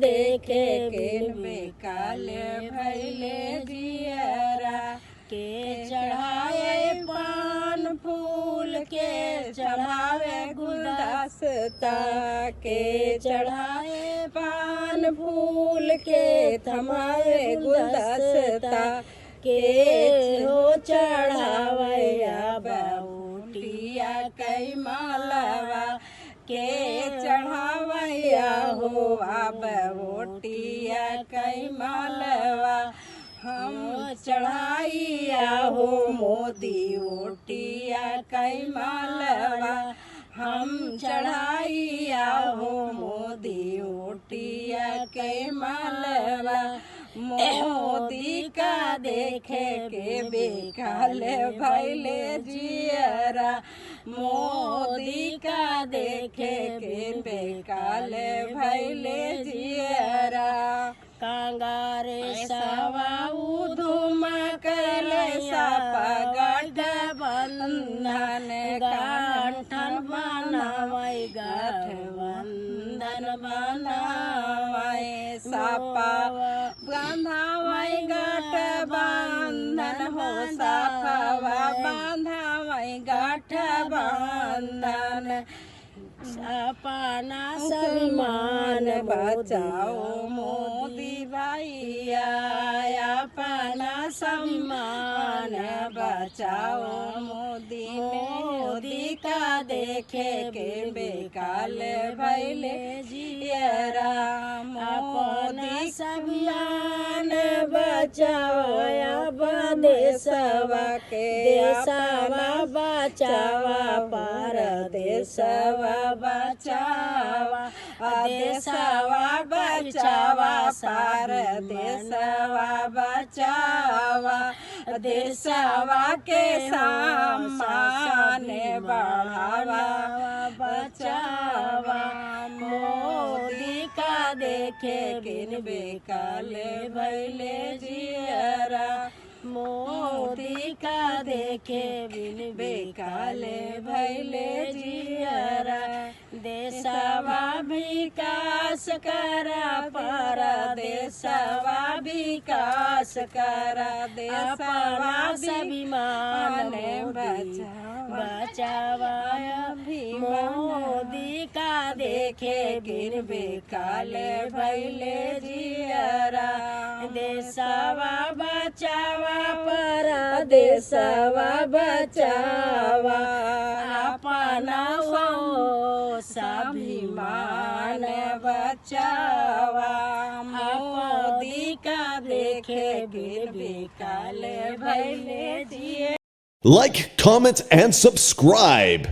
देखे किन बेकाल भैले जियरा के चढ़ाए पान फूल के चढ़ावे गुलदस्ता के चढ़ाए पान फूल के थमावे गुलदस्ता के हो चढ़ावया बाउटिया कई मालवा के चढ़ावया हो बाउटिया कई मालवा हम चढ़ाइया हो मोदी ओटिया कई मालवा हम चढ़ाइया हो मोदी ओटिया कई मालवा मोदी का देखे के बेकाल भैले जियरा मोदी का देखे के बेकाल भैले जियरा कांगारे सवा उधुम करैया पगड़ बंधन गांठन बनावै गठबंधन बनावै सापा बांधावै गठबंधन हो सापवा बांधावै गठबंधन अपना सम्मान बचाओ मोदी भैया अपना सम्मान बचाओ मोदी मोदी का देखे के बेकाल भैले जियरा मोदी सम्मान बचाओ अब देशवा के देशवा बचावा पर देशवा बचावा देशवा बचावा सार देशवा बचावा देशवा के सम्मान बढ़ावा बचावा मोदी का देखे किन बेकाल भैले जियरा मोदी का देखे बिन बेकाल भैले जियरा देशवा विकास करा पर देशवा विकास करा देशवा स्वाभिमान बचावा मोदी का देखे गिर बेकाल भैले जियरा देशवा बचावा पर देशवा बचावा अपना स्वाभिमान बचावा मोदी का देखे गिर बेकाल भैले जियरा Like, comment, and subscribe.